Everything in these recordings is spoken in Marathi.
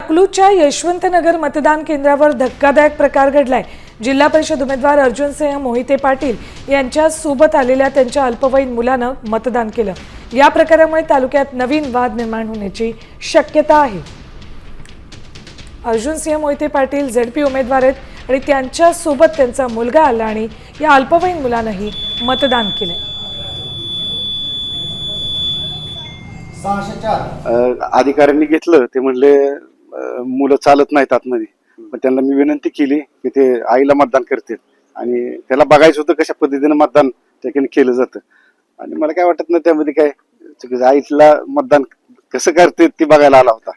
अकलूजच्या यशवंतनगर मतदान केंद्रावर धक्कादायक प्रकार घडलाय। जिल्हा परिषद उमेदवार अर्जुनसिंह मोहिते पाटील यांच्या सोबत आलेल्या त्यांच्या अल्पवयीन मुलानं मतदान केलं। या प्रकारामुळे तालुक्यात नवीन वाद निर्माण होण्याची शक्यता आहे। अर्जुनसिंह मोहिते पाटील झेडपी उमेदवार आहेत आणि त्यांच्या सोबत त्यांचा मुलगा आला आणि या अल्पवयीन मुलानंही मतदान केले। 604 अधिकाऱ्यांनी घेतलं ते म्हणले मुलं चालत नाहीत आतमध्ये, पण त्यांना मी विनंती केली की ते आईला मतदान करतील आणि त्याला बघायचं होतं कशा पद्धतीने मतदान त्याने केलं जातं। आणि मला काय वाटत नाही त्यामध्ये काय आईला मतदान कसं करते ते बघायला आला होता।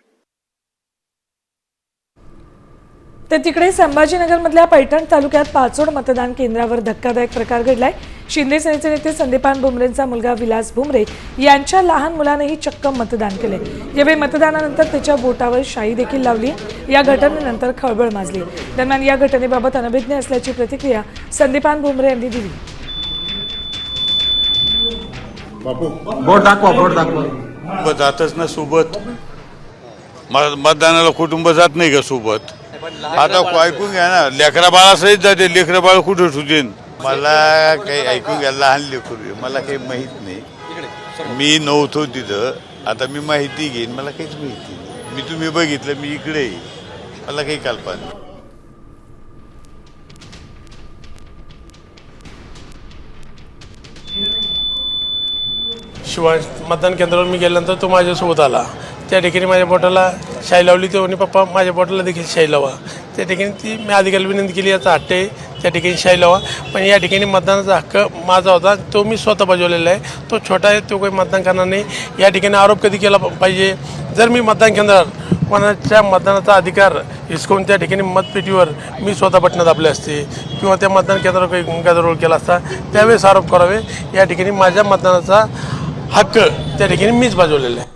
तर तिकडे संभाजीनगर मधल्या पैठण तालुक्यात पाचोड मतदान केंद्रावर धक्कादायक प्रकार घडलाय। शिंदे सेनेचे नेते संदीपान भुमरेंचा मुलगा विलास भुमरे यांच्या लहान मुलानेही चक्क मतदान केले। यावेळी मतदानानंतर त्याच्या बोटावर शाई देखील लावली। या घटनेनंतर खळबळ माजली। दरम्यान या घटनेबाबत अनभिज्ञ असल्याची प्रतिक्रिया संदीपान भुमरे यांनी दिली। बोट दाखवा जातच ना सोबत मतदानाला कुटुंब जात नाही का सोबत। आता ऐकून घ्या ना, लेकरा बाळासहित जाते, लेकरा बाळ कुठे ठेवतील मला काही ऐकून घ्या। लहान लेकरू मला काही माहित नाही, मी नव्हतो तिथं, आता मी माहिती घेईन, मला काहीच माहिती नाही। मी तुम्ही बघितलं मी इकडे, मला काही कल्पना नाही। शिवाय मतदान केंद्रावर मी गेल्यानंतर तो माझ्यासोबत आला। त्या ठिकाणी माझ्या बोटाला शाई लावली। तो म्हणे पप्पा माझ्या बोटाला देखील शाई लावा। त्या ठिकाणी ती मी अधिकाऱ्याला विनंती केली, याचा हट्ट आहे त्या ठिकाणी शाई लावा, पण या ठिकाणी मतदानाचा हक्क माझा होता, तो मी स्वतः बजावलेला आहे। तो छोटा आहे, तो काही मतदान करणार नाही। या ठिकाणी आरोप कधी केला पाहिजे, जर मी मतदान केंद्रावर कोणाच्या मतदानाचा अधिकार हिसकून त्या ठिकाणी मतपेटीवर मी स्वतः बटणं दाबले असते किंवा त्या मतदान केंद्रावर काही गदारोळ केला असता, त्यावेळेस आरोप करावे। या ठिकाणी माझ्या मतदानाचा हक्क त्या ठिकाणी मीच बजावलेला आहे।